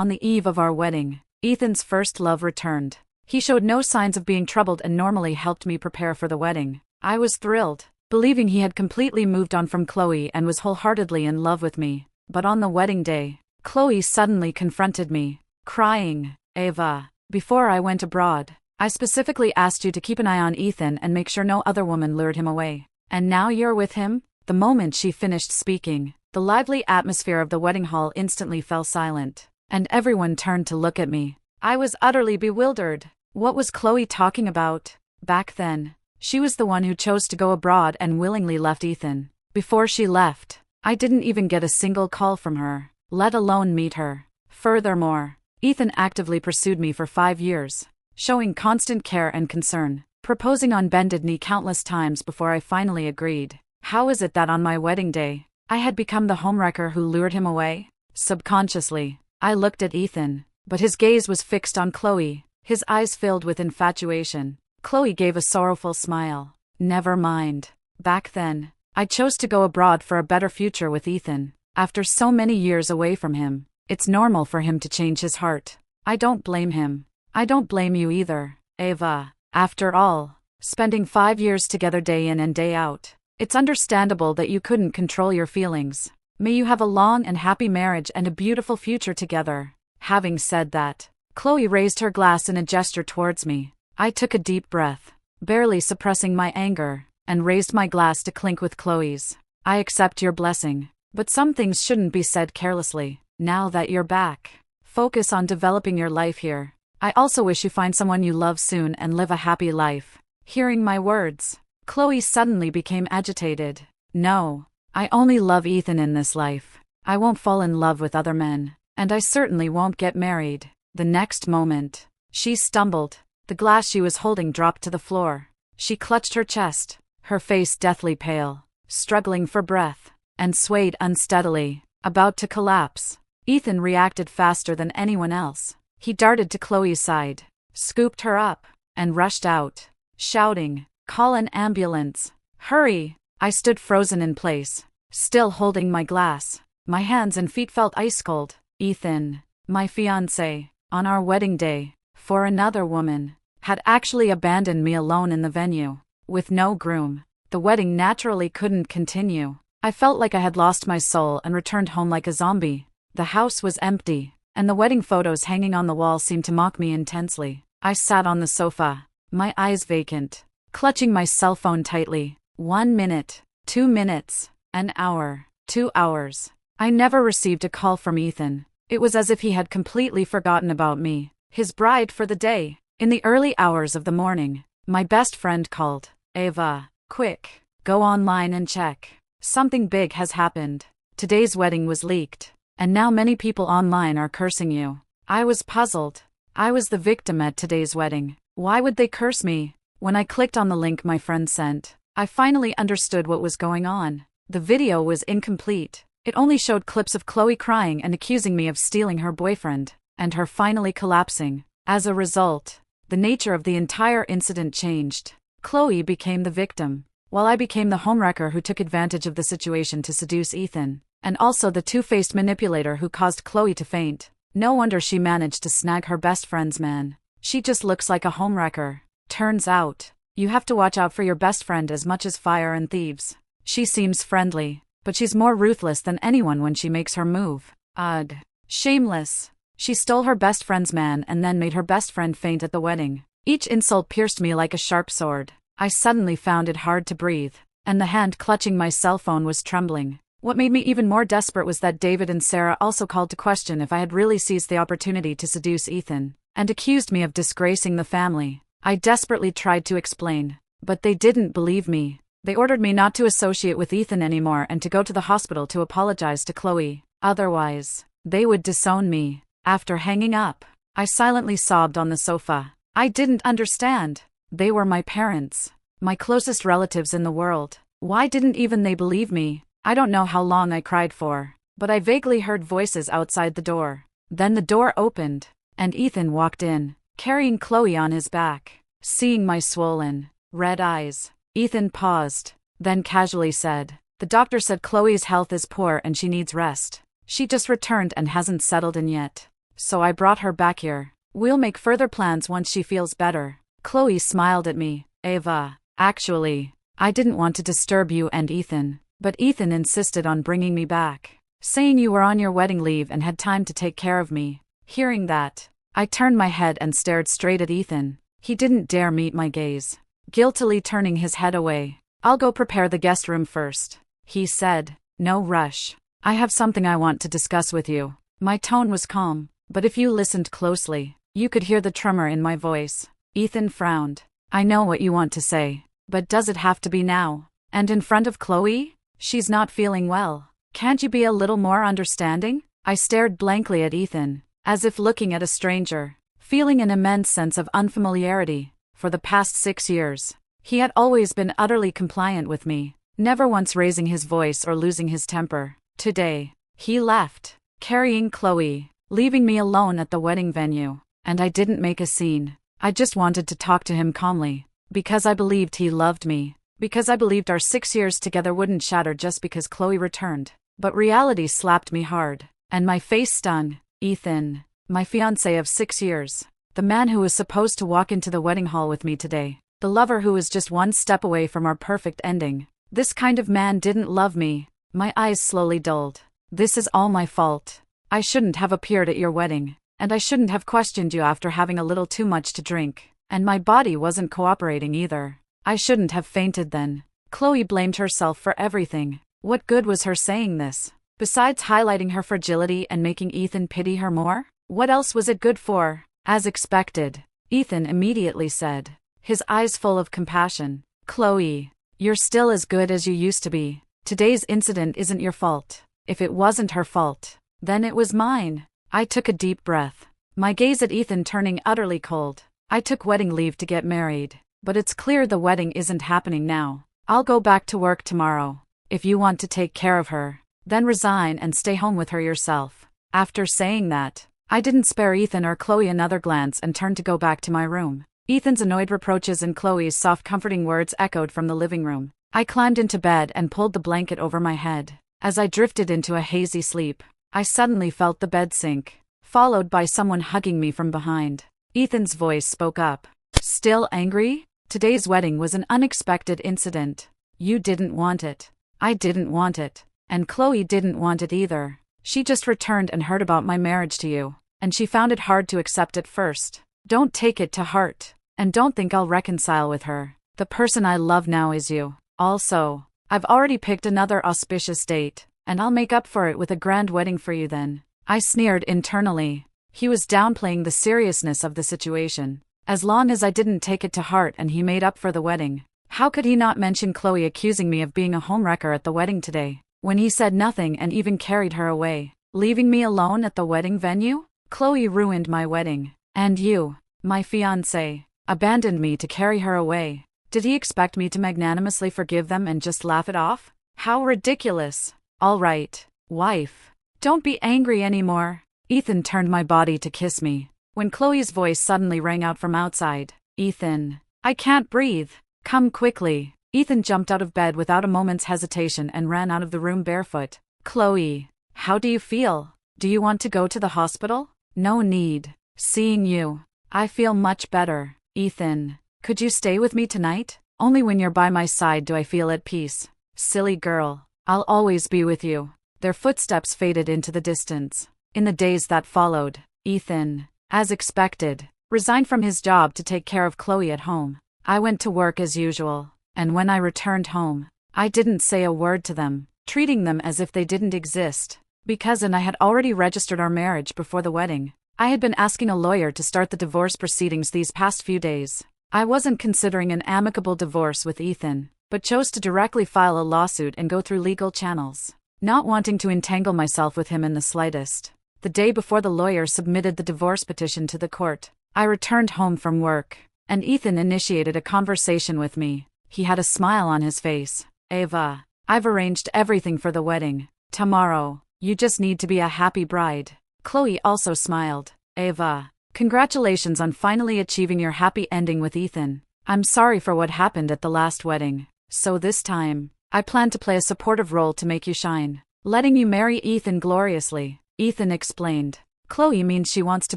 On the eve of our wedding, Ethan's first love returned. He showed no signs of being troubled and normally helped me prepare for the wedding. I was thrilled, believing he had completely moved on from Chloe and was wholeheartedly in love with me. But on the wedding day, Chloe suddenly confronted me, crying, "Ava, before I went abroad, I specifically asked you to keep an eye on Ethan and make sure no other woman lured him away. And now you're with him?" The moment she finished speaking, the lively atmosphere of the wedding hall instantly fell silent, and everyone turned to look at me. I was utterly bewildered. What was Chloe talking about? Back then, she was the one who chose to go abroad and willingly left Ethan. Before she left, I didn't even get a single call from her, let alone meet her. Furthermore, Ethan actively pursued me for 5 years, showing constant care and concern, proposing on bended knee countless times before I finally agreed. How is it that on my wedding day, I had become the homewrecker who lured him away? Subconsciously, I looked at Ethan, but his gaze was fixed on Chloe, his eyes filled with infatuation. Chloe gave a sorrowful smile. Never mind. Back then, I chose to go abroad for a better future with Ethan. After so many years away from him, it's normal for him to change his heart. I don't blame him. I don't blame you either, Ava. After all, spending 5 years together day in and day out, it's understandable that you couldn't control your feelings. May you have a long and happy marriage and a beautiful future together. Having said that, Chloe raised her glass in a gesture towards me. I took a deep breath, barely suppressing my anger, and raised my glass to clink with Chloe's. I accept your blessing, but some things shouldn't be said carelessly. Now that you're back, focus on developing your life here. I also wish you find someone you love soon and live a happy life. Hearing my words, Chloe suddenly became agitated. No, I only love Ethan in this life. I won't fall in love with other men, and I certainly won't get married. The next moment, she stumbled. The glass she was holding dropped to the floor. She clutched her chest, her face deathly pale, struggling for breath, and swayed unsteadily, about to collapse. Ethan reacted faster than anyone else. He darted to Chloe's side, scooped her up, and rushed out, shouting, "Call an ambulance! Hurry!" I stood frozen in place, still holding my glass. My hands and feet felt ice cold. Ethan, my fiancé, on our wedding day, for another woman, had actually abandoned me alone in the venue. With no groom, the wedding naturally couldn't continue. I felt like I had lost my soul and returned home like a zombie. The house was empty, and the wedding photos hanging on the wall seemed to mock me intensely. I sat on the sofa, my eyes vacant, clutching my cell phone tightly. 1 minute, 2 minutes, an hour, 2 hours. I never received a call from Ethan. It was as if he had completely forgotten about me, his bride for the day. In the early hours of the morning, my best friend called. "Ava, quick, go online and check. Something big has happened. Today's wedding was leaked, and now many people online are cursing you." I was puzzled. I was the victim at today's wedding. Why would they curse me? When I clicked on the link my friend sent, I finally understood what was going on. The video was incomplete. It only showed clips of Chloe crying and accusing me of stealing her boyfriend, and her finally collapsing. As a result, the nature of the entire incident changed. Chloe became the victim, while I became the homewrecker who took advantage of the situation to seduce Ethan, and also the two-faced manipulator who caused Chloe to faint. No wonder she managed to snag her best friend's man. She just looks like a homewrecker. Turns out, you have to watch out for your best friend as much as fire and thieves. She seems friendly, but she's more ruthless than anyone when she makes her move. Ugh. Shameless. She stole her best friend's man and then made her best friend faint at the wedding. Each insult pierced me like a sharp sword. I suddenly found it hard to breathe, and the hand clutching my cell phone was trembling. What made me even more desperate was that David and Sarah also called to question if I had really seized the opportunity to seduce Ethan, and accused me of disgracing the family. I desperately tried to explain, but they didn't believe me. They ordered me not to associate with Ethan anymore and to go to the hospital to apologize to Chloe. Otherwise, they would disown me. After hanging up, I silently sobbed on the sofa. I didn't understand. They were my parents, my closest relatives in the world. Why didn't even they believe me? I don't know how long I cried for, but I vaguely heard voices outside the door. Then the door opened, and Ethan walked in, carrying Chloe on his back. Seeing my swollen, red eyes, Ethan paused, then casually said, "The doctor said Chloe's health is poor and she needs rest. She just returned and hasn't settled in yet." so I brought her back here. We'll make further plans once she feels better. Chloe smiled at me. Ava, actually, I didn't want to disturb you and Ethan, but Ethan insisted on bringing me back, saying you were on your wedding leave and had time to take care of me. Hearing that, I turned my head and stared straight at Ethan. He didn't dare meet my gaze, guiltily turning his head away. I'll go prepare the guest room first, he said. No rush. I have something I want to discuss with you. My tone was calm, but if you listened closely, you could hear the tremor in my voice. Ethan frowned. I know what you want to say, but does it have to be now? And in front of Chloe? She's not feeling well. Can't you be a little more understanding? I stared blankly at Ethan, as if looking at a stranger, feeling an immense sense of unfamiliarity. For the past 6 years, he had always been utterly compliant with me, never once raising his voice or losing his temper. Today, he left, carrying Chloe, leaving me alone at the wedding venue, and I didn't make a scene. I just wanted to talk to him calmly, because I believed he loved me, because I believed our 6 years together wouldn't shatter just because Chloe returned. But reality slapped me hard, and my face stung. Ethan, my fiancé of 6 years, the man who was supposed to walk into the wedding hall with me today, the lover who was just one step away from our perfect ending. This kind of man didn't love me. My eyes slowly dulled. This is all my fault. I shouldn't have appeared at your wedding, and I shouldn't have questioned you after having a little too much to drink, and my body wasn't cooperating either. I shouldn't have fainted then. Chloe blamed herself for everything. What good was her saying this? Besides highlighting her fragility and making Ethan pity her more? What else was it good for? As expected, Ethan immediately said, his eyes full of compassion, Chloe, you're still as good as you used to be. Today's incident isn't your fault. If it wasn't her fault, then it was mine. I took a deep breath, my gaze at Ethan turning utterly cold. I took wedding leave to get married, but it's clear the wedding isn't happening now. I'll go back to work tomorrow. If you want to take care of her, then resign and stay home with her yourself. After saying that, I didn't spare Ethan or Chloe another glance and turned to go back to my room. Ethan's annoyed reproaches and Chloe's soft comforting words echoed from the living room. I climbed into bed and pulled the blanket over my head. As I drifted into a hazy sleep, I suddenly felt the bed sink, followed by someone hugging me from behind. Ethan's voice spoke up. Still angry? Today's wedding was an unexpected incident. You didn't want it. I didn't want it. And Chloe didn't want it either. She just returned and heard about my marriage to you, and she found it hard to accept at first. Don't take it to heart, and don't think I'll reconcile with her. The person I love now is you. Also, I've already picked another auspicious date, and I'll make up for it with a grand wedding for you then. I sneered internally. He was downplaying the seriousness of the situation. As long as I didn't take it to heart and he made up for the wedding, how could he not mention Chloe accusing me of being a homewrecker at the wedding today, when he said nothing and even carried her away, leaving me alone at the wedding venue? Chloe ruined my wedding, and you, my fiancé, abandoned me to carry her away. Did he expect me to magnanimously forgive them and just laugh it off? How ridiculous. All right, wife. Don't be angry anymore. Ethan turned my body to kiss me, when Chloe's voice suddenly rang out from outside. Ethan, I can't breathe. Come quickly. Ethan jumped out of bed without a moment's hesitation and ran out of the room barefoot. Chloe, how do you feel? Do you want to go to the hospital? No need. Seeing you, I feel much better. Ethan, could you stay with me tonight? Only when you're by my side do I feel at peace. Silly girl, I'll always be with you. Their footsteps faded into the distance. In the days that followed, Ethan, as expected, resigned from his job to take care of Chloe at home. I went to work as usual, and when I returned home, I didn't say a word to them, treating them as if they didn't exist, because I had already registered our marriage before the wedding. I had been asking a lawyer to start the divorce proceedings these past few days. I wasn't considering an amicable divorce with Ethan, but chose to directly file a lawsuit and go through legal channels, not wanting to entangle myself with him in the slightest. The day before the lawyer submitted the divorce petition to the court, I returned home from work, and Ethan initiated a conversation with me. He had a smile on his face. Ava, I've arranged everything for the wedding. Tomorrow, you just need to be a happy bride. Chloe also smiled. Ava, congratulations on finally achieving your happy ending with Ethan. I'm sorry for what happened at the last wedding. So this time, I plan to play a supportive role to make you shine, letting you marry Ethan gloriously. Ethan explained. Chloe means she wants to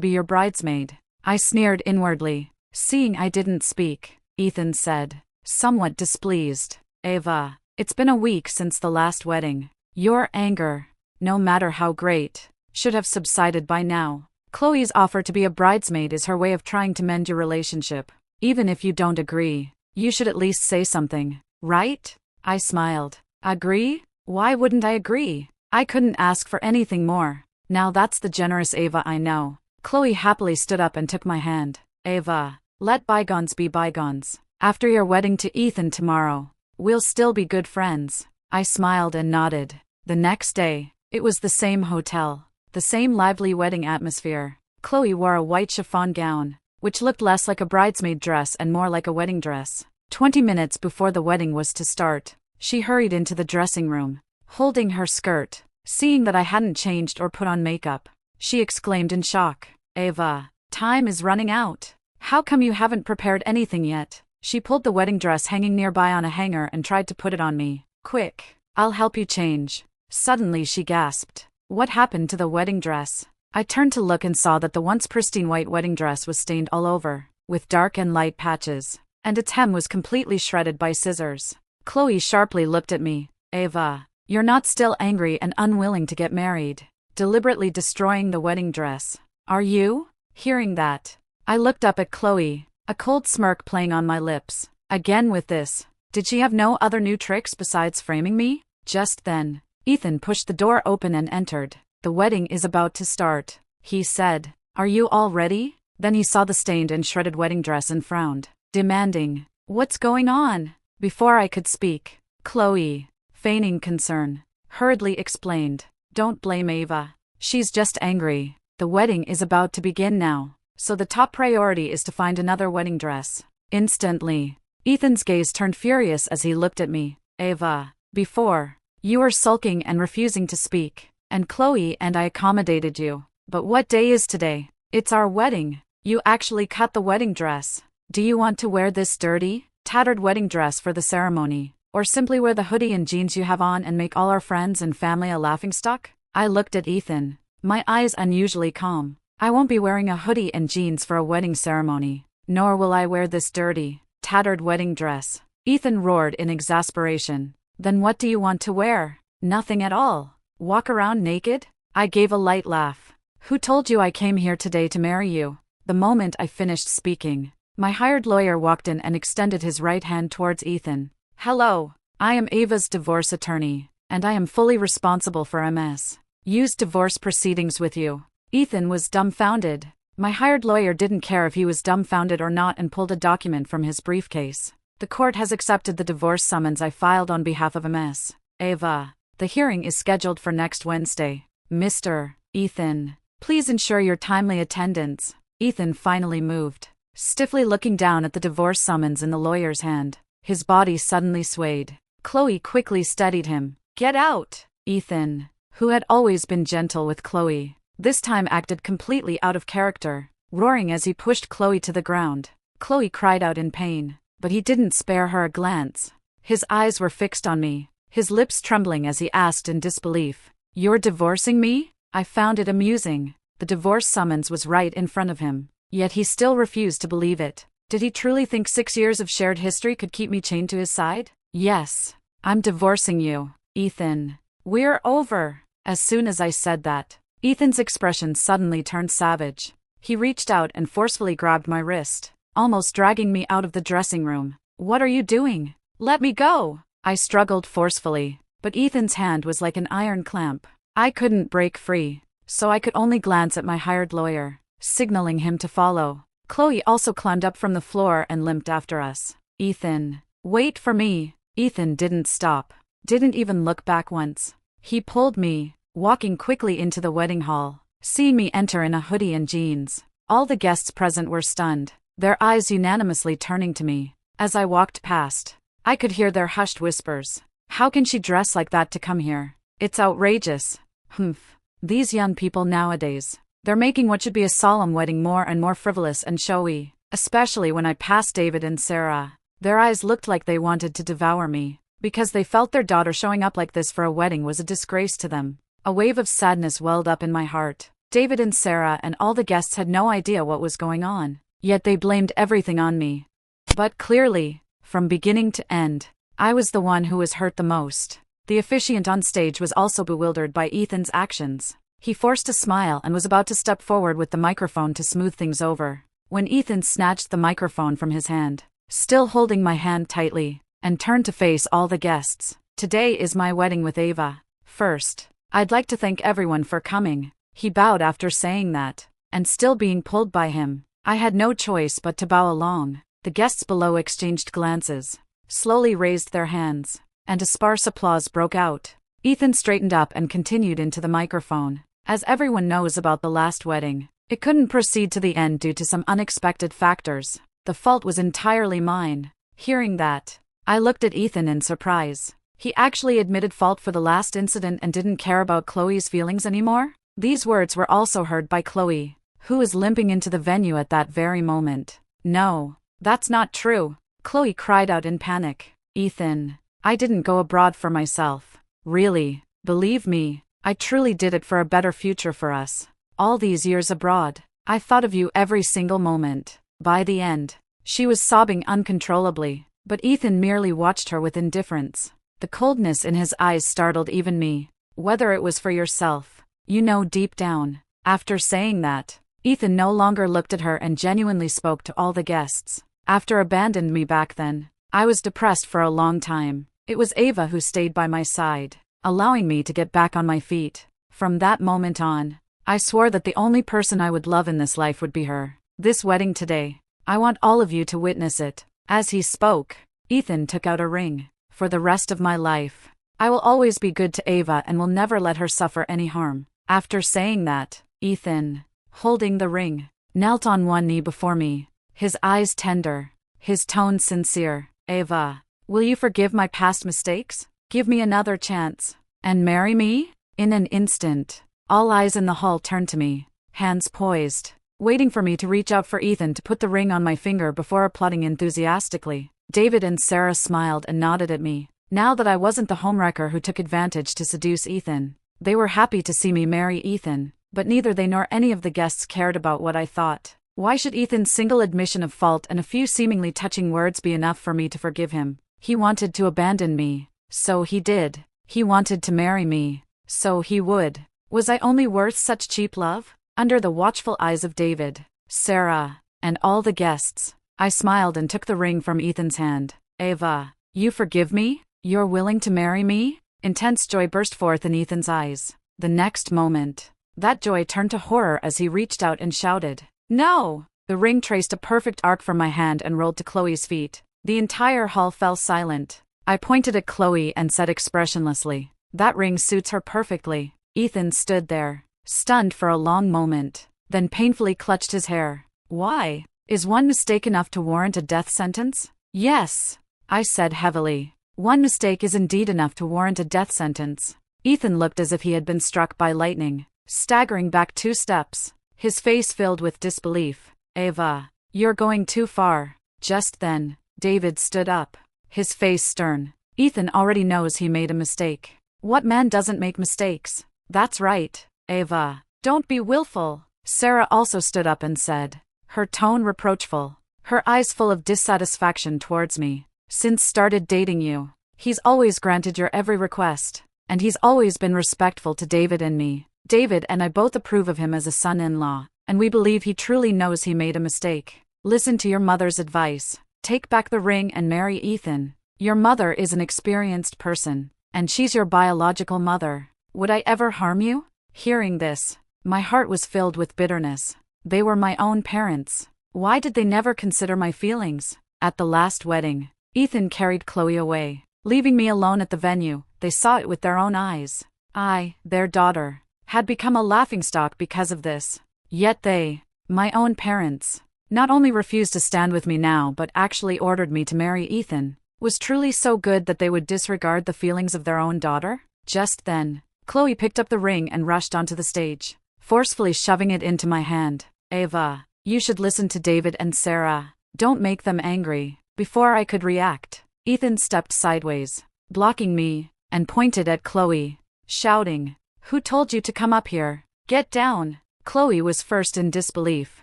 be your bridesmaid. I sneered inwardly. Seeing I didn't speak, Ethan said, somewhat displeased. Ava, it's been a week since the last wedding. Your anger, no matter how great, should have subsided by now. Chloe's offer to be a bridesmaid is her way of trying to mend your relationship. Even if you don't agree, you should at least say something, right? I smiled. Agree? Why wouldn't I agree? I couldn't ask for anything more. Now that's the generous Ava I know. Chloe happily stood up and took my hand. Ava, let bygones be bygones. After your wedding to Ethan tomorrow, we'll still be good friends. I smiled and nodded. The next day, it was the same hotel, the same lively wedding atmosphere. Chloe wore a white chiffon gown, which looked less like a bridesmaid dress and more like a wedding dress. 20 minutes before the wedding was to start, she hurried into the dressing room, holding her skirt. Seeing that I hadn't changed or put on makeup, she exclaimed in shock. Ava, time is running out. How come you haven't prepared anything yet? She pulled the wedding dress hanging nearby on a hanger and tried to put it on me. Quick, I'll help you change. Suddenly she gasped. What happened to the wedding dress? I turned to look and saw that the once pristine white wedding dress was stained all over, with dark and light patches, and its hem was completely shredded by scissors. Chloe sharply looked at me. Ava, you're not still angry and unwilling to get married, deliberately destroying the wedding dress, are you? Hearing that, I looked up at Chloe, a cold smirk playing on my lips. Again with this, did she have no other new tricks besides framing me? Just then, Ethan pushed the door open and entered. The wedding is about to start, he said. Are you all ready? Then he saw the stained and shredded wedding dress and frowned, demanding, what's going on? Before I could speak, Chloe, feigning concern, hurriedly explained, don't blame Ava. She's just angry. The wedding is about to begin now, so the top priority is to find another wedding dress. Instantly, Ethan's gaze turned furious as he looked at me. Ava, before, you were sulking and refusing to speak, and Chloe and I accommodated you. But what day is today? It's our wedding. You actually cut the wedding dress. Do you want to wear this dirty, tattered wedding dress for the ceremony, or simply wear the hoodie and jeans you have on and make all our friends and family a laughingstock? I looked at Ethan, my eyes unusually calm. I won't be wearing a hoodie and jeans for a wedding ceremony, nor will I wear this dirty, tattered wedding dress. Ethan roared in exasperation. Then what do you want to wear? Nothing at all. Walk around naked? I gave a light laugh. Who told you I came here today to marry you? The moment I finished speaking, my hired lawyer walked in and extended his right hand towards Ethan. Hello, I am Ava's divorce attorney, and I am fully responsible for Ms.'s divorce proceedings with you. Ethan was dumbfounded. My hired lawyer didn't care if he was dumbfounded or not and pulled a document from his briefcase. The court has accepted the divorce summons I filed on behalf of Ms. Ava. The hearing is scheduled for next Wednesday. Mr. Ethan, please ensure your timely attendance. Ethan finally moved, stiffly looking down at the divorce summons in the lawyer's hand. His body suddenly swayed. Chloe quickly steadied him. Get out! Ethan, who had always been gentle with Chloe, this time acted completely out of character, roaring as he pushed Chloe to the ground. Chloe cried out in pain, but he didn't spare her a glance. His eyes were fixed on me, his lips trembling as he asked in disbelief, "You're divorcing me?" I found it amusing. The divorce summons was right in front of him, yet he still refused to believe it. Did he truly think 6 years of shared history could keep me chained to his side? Yes, I'm divorcing you, Ethan. We're over. As soon as I said that, Ethan's expression suddenly turned savage. He reached out and forcefully grabbed my wrist, almost dragging me out of the dressing room. What are you doing? Let me go! I struggled forcefully, but Ethan's hand was like an iron clamp. I couldn't break free, so I could only glance at my hired lawyer, signaling him to follow. Chloe also climbed up from the floor and limped after us. Ethan, wait for me. Ethan didn't stop, didn't even look back once. He pulled me, walking quickly into the wedding hall. Seeing me enter in a hoodie and jeans, all the guests present were stunned, their eyes unanimously turning to me. As I walked past, I could hear their hushed whispers. How can she dress like that to come here? It's outrageous. Humph. These young people nowadays, they're making what should be a solemn wedding more and more frivolous and showy. Especially when I passed David and Sarah. Their eyes looked like they wanted to devour me, because they felt their daughter showing up like this for a wedding was a disgrace to them. A wave of sadness welled up in my heart. David and Sarah and all the guests had no idea what was going on, yet they blamed everything on me. But clearly, from beginning to end, I was the one who was hurt the most. The officiant on stage was also bewildered by Ethan's actions. He forced a smile and was about to step forward with the microphone to smooth things over, when Ethan snatched the microphone from his hand, still holding my hand tightly, and turned to face all the guests. "Today is my wedding with Ava. First, I'd like to thank everyone for coming." He bowed after saying that, and still being pulled by him, I had no choice but to bow along. The guests below exchanged glances, slowly raised their hands, and a sparse applause broke out. Ethan straightened up and continued into the microphone. "As everyone knows about the last wedding, it couldn't proceed to the end due to some unexpected factors. The fault was entirely mine." Hearing that, I looked at Ethan in surprise. He actually admitted fault for the last incident and didn't care about Chloe's feelings anymore? These words were also heard by Chloe, who was limping into the venue at that very moment. "No, that's not true," Chloe cried out in panic. "Ethan, I didn't go abroad for myself. Really, believe me, I truly did it for a better future for us. All these years abroad, I thought of you every single moment." By the end, she was sobbing uncontrollably, but Ethan merely watched her with indifference. The coldness in his eyes startled even me. "Whether it was for yourself, you know deep down." After saying that, Ethan no longer looked at her and genuinely spoke to all the guests. "After abandoned me back then, I was depressed for a long time. It was Ava who stayed by my side, allowing me to get back on my feet. From that moment on, I swore that the only person I would love in this life would be her. This wedding today, I want all of you to witness it." As he spoke, Ethan took out a ring. "For the rest of my life, I will always be good to Ava and will never let her suffer any harm." After saying that, Ethan, holding the ring, knelt on one knee before me, his eyes tender, his tone sincere. "Ava, will you forgive my past mistakes? Give me another chance, and marry me?" In an instant, all eyes in the hall turned to me, hands poised, waiting for me to reach out for Ethan to put the ring on my finger before applauding enthusiastically. David and Sarah smiled and nodded at me. Now that I wasn't the homewrecker who took advantage to seduce Ethan, they were happy to see me marry Ethan, but neither they nor any of the guests cared about what I thought. Why should Ethan's single admission of fault and a few seemingly touching words be enough for me to forgive him? He wanted to abandon me, so he did. He wanted to marry me, so he would. Was I only worth such cheap love? Under the watchful eyes of David, Sarah, and all the guests, I smiled and took the ring from Ethan's hand. "Ava, you forgive me? You're willing to marry me?" Intense joy burst forth in Ethan's eyes. The next moment, that joy turned to horror as he reached out and shouted, "No!" The ring traced a perfect arc from my hand and rolled to Chloe's feet. The entire hall fell silent. I pointed at Chloe and said expressionlessly, "That ring suits her perfectly." Ethan stood there, stunned for a long moment, then painfully clutched his hair. "Why? Is one mistake enough to warrant a death sentence?" "Yes," I said heavily. "One mistake is indeed enough to warrant a death sentence." Ethan looked as if he had been struck by lightning, staggering back 2 steps, his face filled with disbelief. "Ava, you're going too far." Just then, David stood up, his face stern. "Ethan already knows he made a mistake. What man doesn't make mistakes?" "That's right, Ava. Don't be willful." Sarah also stood up and said, her tone reproachful, her eyes full of dissatisfaction towards me. "Since started dating you, he's always granted your every request, and he's always been respectful to David and me. David and I both approve of him as a son-in-law, and we believe he truly knows he made a mistake. Listen to your mother's advice. Take back the ring and marry Ethan. Your mother is an experienced person, and she's your biological mother. Would I ever harm you?" Hearing this, my heart was filled with bitterness. They were my own parents. Why did they never consider my feelings? At the last wedding, Ethan carried Chloe away, leaving me alone at the venue. They saw it with their own eyes. I, their daughter, had become a laughingstock because of this. Yet they, my own parents, not only refused to stand with me now but actually ordered me to marry Ethan. Was truly so good that they would disregard the feelings of their own daughter? Just then, Chloe picked up the ring and rushed onto the stage, forcefully shoving it into my hand. "Ava, you should listen to David and Sarah. Don't make them angry." Before I could react, Ethan stepped sideways, blocking me, and pointed at Chloe, shouting, "Who told you to come up here? Get down!" Chloe was first in disbelief,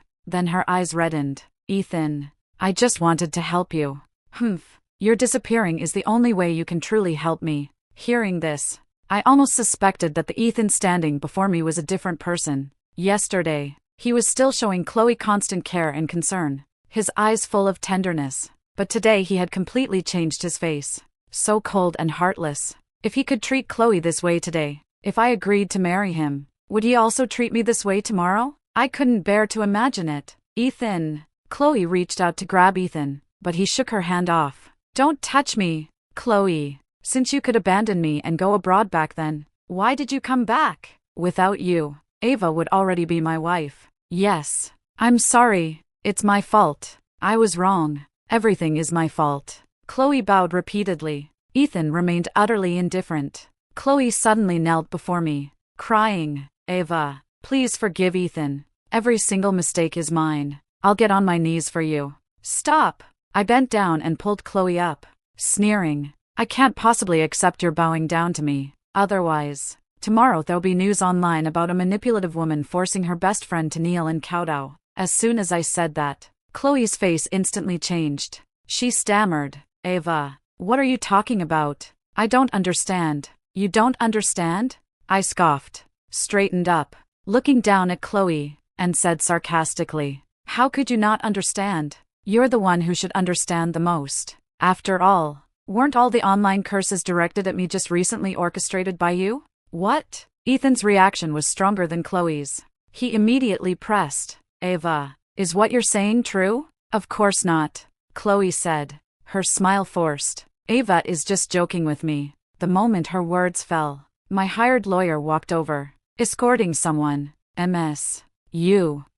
then her eyes reddened. Ethan, I just wanted to help you. Humph, your disappearing is the only way you can truly help me. Hearing this, I almost suspected that the Ethan standing before me was a different person. Yesterday, he was still showing Chloe constant care and concern, his eyes full of tenderness, but today he had completely changed his face. So cold and heartless. If he could treat Chloe this way today, if I agreed to marry him, would he also treat me this way tomorrow? I couldn't bear to imagine it. Ethan. Chloe reached out to grab Ethan, but he shook her hand off. Don't touch me, Chloe. Since you could abandon me and go abroad back then, why did you come back? Without you, Ava would already be my wife. Yes. I'm sorry. It's my fault. I was wrong. Everything is my fault. Chloe bowed repeatedly. Ethan remained utterly indifferent. Chloe suddenly knelt before me, crying, Ava, please forgive Ethan. Every single mistake is mine. I'll get on my knees for you. Stop. I bent down and pulled Chloe up, sneering. I can't possibly accept your bowing down to me. Otherwise, tomorrow there'll be news online about a manipulative woman forcing her best friend to kneel and kowtow. As soon as I said that, Chloe's face instantly changed. She stammered, Ava, what are you talking about? I don't understand. You don't understand? I scoffed, straightened up, looking down at Chloe, and said sarcastically, how could you not understand? You're the one who should understand the most. After all, weren't all the online curses directed at me just recently orchestrated by you? What? Ethan's reaction was stronger than Chloe's. He immediately pressed, Ava, is what you're saying true? Of course not, Chloe said, her smile forced. Ava is just joking with me. The moment her words fell, my hired lawyer walked over, escorting someone. MS.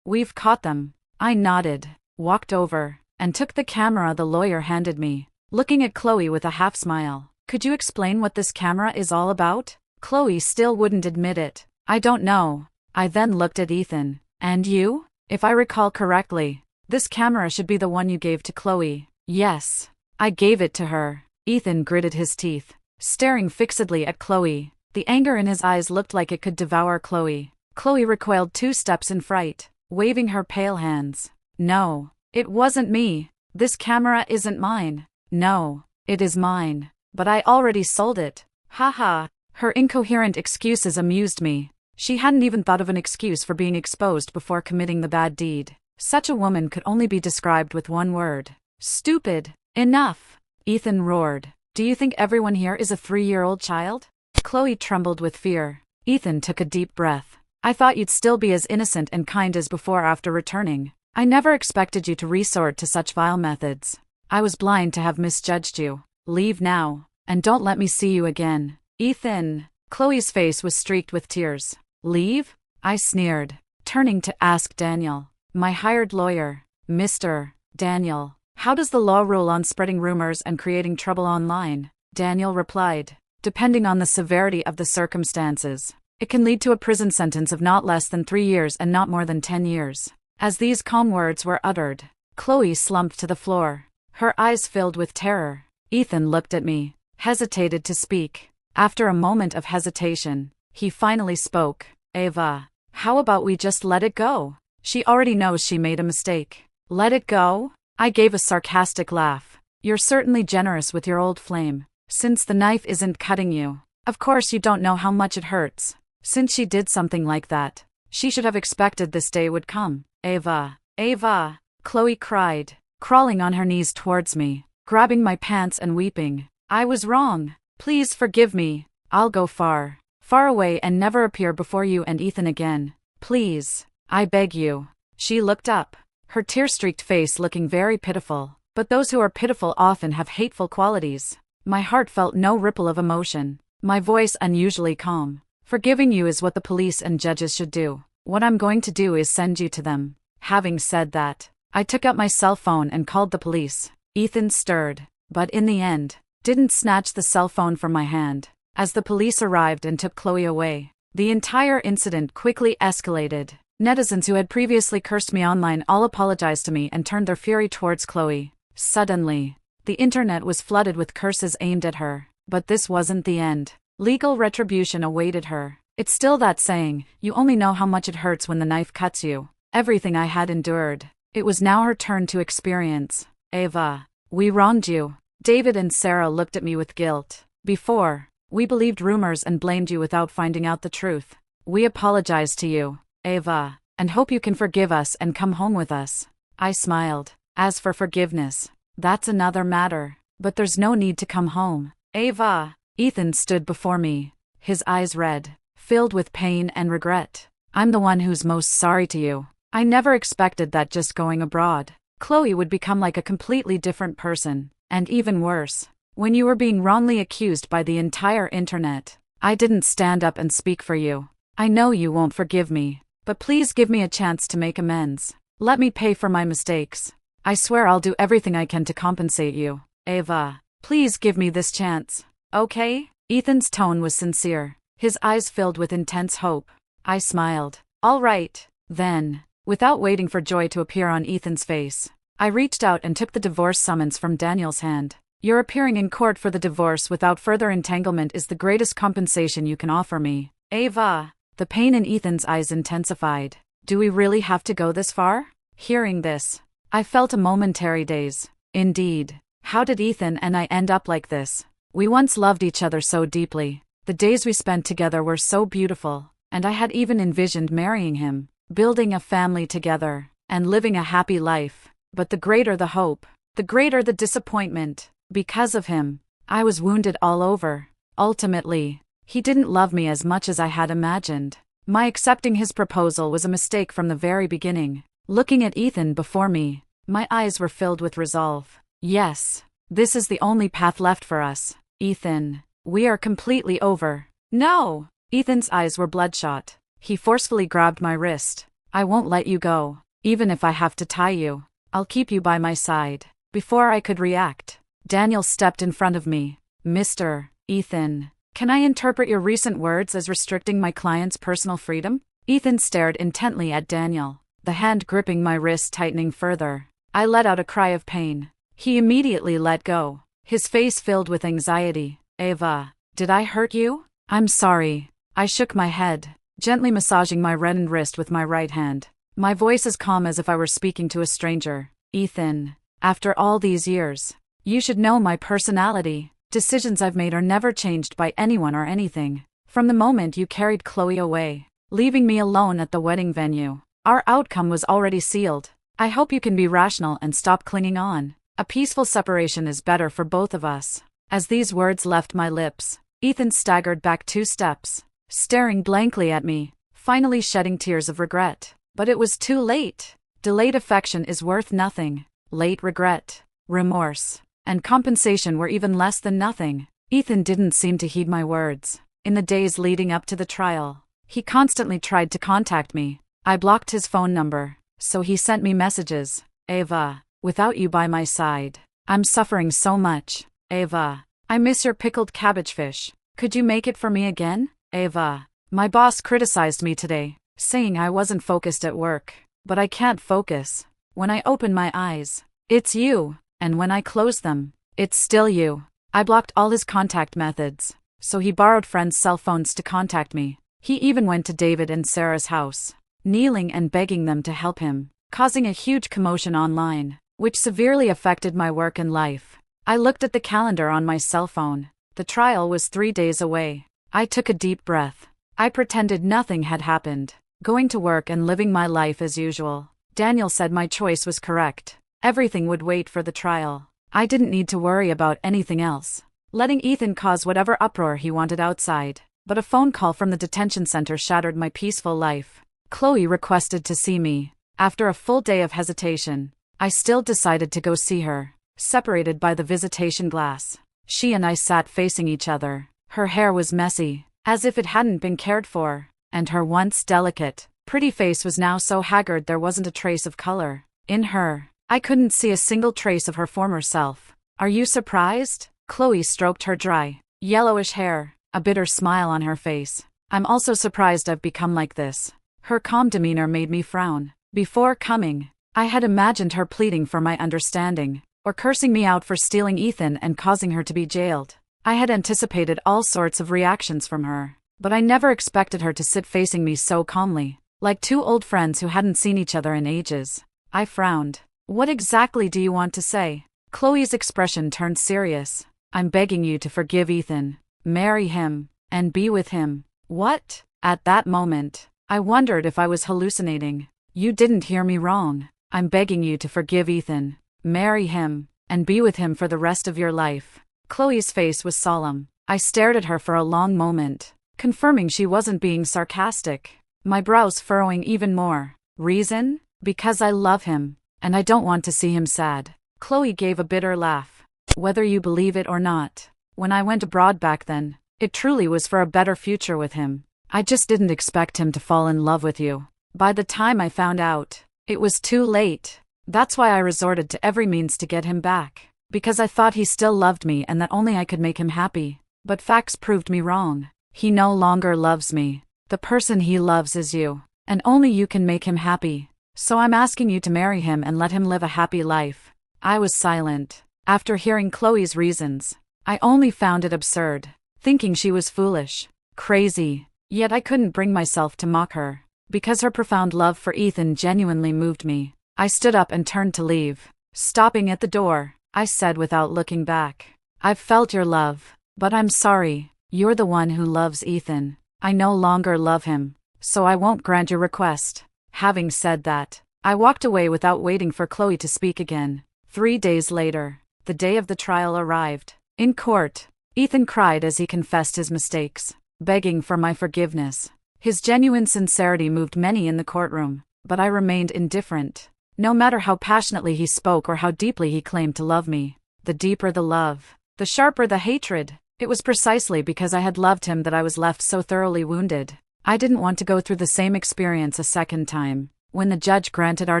We've caught them. I nodded, walked over, and took the camera the lawyer handed me, looking at Chloe with a half smile. Could you explain what this camera is all about? Chloe still wouldn't admit it. I don't know. I then looked at Ethan. And you? If I recall correctly, this camera should be the one you gave to Chloe. Yes. I gave it to her. Ethan gritted his teeth, staring fixedly at Chloe. The anger in his eyes looked like it could devour Chloe. Chloe recoiled 2 steps in fright, waving her pale hands. No, it wasn't me. This camera isn't mine. No, it is mine. But I already sold it. Haha. Her incoherent excuses amused me. She hadn't even thought of an excuse for being exposed before committing the bad deed. Such a woman could only be described with one word. Stupid. Enough. Ethan roared. Do you think everyone here is a 3-year-old child? Chloe trembled with fear. Ethan took a deep breath. I thought you'd still be as innocent and kind as before after returning. I never expected you to resort to such vile methods. I was blind to have misjudged you. Leave now, and don't let me see you again. Ethan. Chloe's face was streaked with tears. Leave? I sneered, turning to ask Daniel, my hired lawyer. Mr. Daniel, how does the law rule on spreading rumors and creating trouble online? Daniel replied, depending on the severity of the circumstances, it can lead to a prison sentence of not less than 3 years and not more than 10 years. As these calm words were uttered, Chloe slumped to the floor, her eyes filled with terror. Ethan looked at me, hesitated to speak. After a moment of hesitation, he finally spoke. Ava, how about we just let it go? She already knows she made a mistake. Let it go? I gave a sarcastic laugh. You're certainly generous with your old flame. Since the knife isn't cutting you, of course you don't know how much it hurts. Since she did something like that, she should have expected this day would come. Ava, Ava, Chloe cried, crawling on her knees towards me, grabbing my pants and weeping. I was wrong. Please forgive me. I'll go far, far away and never appear before you and Ethan again. Please, I beg you. She looked up, her tear-streaked face looking very pitiful, but those who are pitiful often have hateful qualities. My heart felt no ripple of emotion, my voice unusually calm. Forgiving you is what the police and judges should do. What I'm going to do is send you to them. Having said that, I took up my cell phone and called the police. Ethan stirred, but in the end, didn't snatch the cell phone from my hand. As the police arrived and took Chloe away, the entire incident quickly escalated. Netizens who had previously cursed me online all apologized to me and turned their fury towards Chloe. Suddenly, the internet was flooded with curses aimed at her. But this wasn't the end. Legal retribution awaited her. It's still that saying, you only know how much it hurts when the knife cuts you. Everything I had endured. It was now her turn to experience. Ava, we wronged you. David and Sarah looked at me with guilt. Before, we believed rumors and blamed you without finding out the truth. We apologize to you, Ava, and hope you can forgive us and come home with us. I smiled. As for forgiveness, that's another matter. But there's no need to come home. Ava. Ethan stood before me, his eyes red, filled with pain and regret. I'm the one who's most sorry to you. I never expected that just going abroad, Chloe would become like a completely different person, and even worse, when you were being wrongly accused by the entire internet. I didn't stand up and speak for you. I know you won't forgive me, but please give me a chance to make amends. Let me pay for my mistakes. I swear I'll do everything I can to compensate you. Ava, please give me this chance. Okay? Ethan's tone was sincere, his eyes filled with intense hope. I smiled. All right, then. Without waiting for joy to appear on Ethan's face, I reached out and took the divorce summons from Daniel's hand. Your appearing in court for the divorce without further entanglement is the greatest compensation you can offer me. Ava. The pain in Ethan's eyes intensified. Do we really have to go this far? Hearing this, I felt a momentary daze. Indeed. How did Ethan and I end up like this? We once loved each other so deeply. The days we spent together were so beautiful, and I had even envisioned marrying him, building a family together, and living a happy life. But the greater the hope, the greater the disappointment. Because of him, I was wounded all over. Ultimately, he didn't love me as much as I had imagined. My accepting his proposal was a mistake from the very beginning. Looking at Ethan before me, my eyes were filled with resolve. Yes, this is the only path left for us. Ethan, we are completely over. No! Ethan's eyes were bloodshot. He forcefully grabbed my wrist. I won't let you go. Even if I have to tie you, I'll keep you by my side. Before I could react, Daniel stepped in front of me. Mr. Ethan, can I interpret your recent words as restricting my client's personal freedom? Ethan stared intently at Daniel, the hand gripping my wrist tightening further. I let out a cry of pain. He immediately let go, his face filled with anxiety. Ava, did I hurt you? I'm sorry. I shook my head, gently massaging my reddened wrist with my right hand, my voice as calm as if I were speaking to a stranger. Ethan, after all these years, you should know my personality. Decisions I've made are never changed by anyone or anything. From the moment you carried Chloe away, leaving me alone at the wedding venue, our outcome was already sealed. I hope you can be rational and stop clinging on. A peaceful separation is better for both of us. As these words left my lips, Ethan staggered back 2 steps, staring blankly at me, finally shedding tears of regret. But it was too late. Delayed affection is worth nothing. Late regret, remorse, and compensation were even less than nothing. Ethan didn't seem to heed my words. In the days leading up to the trial, he constantly tried to contact me. I blocked his phone number, so he sent me messages. Ava, without you by my side, I'm suffering so much. Ava, I miss your pickled cabbage fish. Could you make it for me again? Ava, my boss criticized me today, saying I wasn't focused at work. But I can't focus. When I open my eyes, it's you, and when I close them, it's still you. I blocked all his contact methods, so he borrowed friends' cell phones to contact me. He even went to David and Sarah's house, kneeling and begging them to help him, causing a huge commotion online, which severely affected my work and life. I looked at the calendar on my cell phone. The trial was 3 days away. I took a deep breath. I pretended nothing had happened, going to work and living my life as usual. Daniel said my choice was correct. Everything would wait for the trial. I didn't need to worry about anything else. Letting Ethan cause whatever uproar he wanted outside. But a phone call from the detention center shattered my peaceful life. Chloe requested to see me. After a full day of hesitation, I still decided to go see her. Separated by the visitation glass, she and I sat facing each other. Her hair was messy, as if it hadn't been cared for, and her once delicate, pretty face was now so haggard there wasn't a trace of color. In her, I couldn't see a single trace of her former self. Are you surprised? Chloe stroked her dry, yellowish hair, a bitter smile on her face. I'm also surprised I've become like this. Her calm demeanor made me frown. Before coming, I had imagined her pleading for my understanding, or cursing me out for stealing Ethan and causing her to be jailed. I had anticipated all sorts of reactions from her. but I never expected her to sit facing me so calmly, like two old friends who hadn't seen each other in ages. I frowned. What exactly do you want to say? Chloe's expression turned serious. I'm begging you to forgive Ethan, marry him, and be with him. What? At that moment, I wondered if I was hallucinating. You didn't hear me wrong. I'm begging you to forgive Ethan, marry him, and be with him for the rest of your life. Chloe's face was solemn. I stared at her for a long moment, confirming she wasn't being sarcastic, my brows furrowing even more. Reason? Because I love him, and I don't want to see him sad. Chloe gave a bitter laugh. Whether you believe it or not, when I went abroad back then, it truly was for a better future with him. I just didn't expect him to fall in love with you. By the time I found out, it was too late. That's why I resorted to every means to get him back, because I thought he still loved me and that only I could make him happy. But facts proved me wrong. He no longer loves me. The person he loves is you, and only you can make him happy. So I'm asking you to marry him and let him live a happy life. I was silent. After hearing Chloe's reasons, I only found it absurd, thinking she was foolish, crazy, yet I couldn't bring myself to mock her, because her profound love for Ethan genuinely moved me. I stood up and turned to leave. Stopping at the door, I said without looking back, I've felt your love, but I'm sorry, you're the one who loves Ethan. I no longer love him, so I won't grant your request. Having said that, I walked away without waiting for Chloe to speak again. 3 days later, the day of the trial arrived. In court, Ethan cried as he confessed his mistakes, begging for my forgiveness. His genuine sincerity moved many in the courtroom, but I remained indifferent. No matter how passionately he spoke or how deeply he claimed to love me, the deeper the love, the sharper the hatred. It was precisely because I had loved him that I was left so thoroughly wounded. I didn't want to go through the same experience a second time. When the judge granted our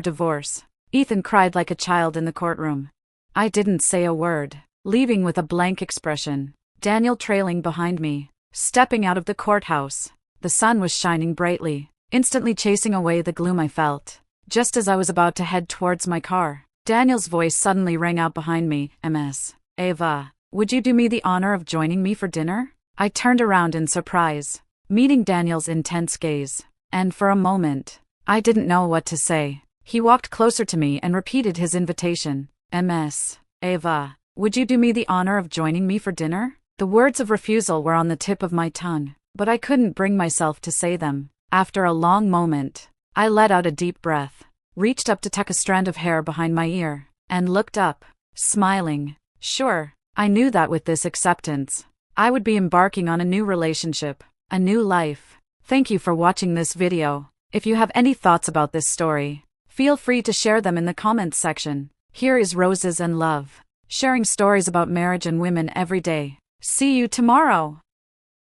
divorce, Ethan cried like a child in the courtroom. I didn't say a word, leaving with a blank expression. Daniel trailing behind me, stepping out of the courthouse. The sun was shining brightly, instantly chasing away the gloom I felt. Just as I was about to head towards my car, Daniel's voice suddenly rang out behind me. Ms. Ava, would you do me the honor of joining me for dinner? I turned around in surprise, meeting Daniel's intense gaze, and for a moment, I didn't know what to say. He walked closer to me and repeated his invitation. Ms. Ava, would you do me the honor of joining me for dinner? The words of refusal were on the tip of my tongue, but I couldn't bring myself to say them. After a long moment, I let out a deep breath, reached up to tuck a strand of hair behind my ear, and looked up, smiling. Sure, I knew that with this acceptance, I would be embarking on a new relationship, a new life. Thank you for watching this video. If you have any thoughts about this story, feel free to share them in the comments section. Here is Roses and Love, sharing stories about marriage and women every day. See you tomorrow.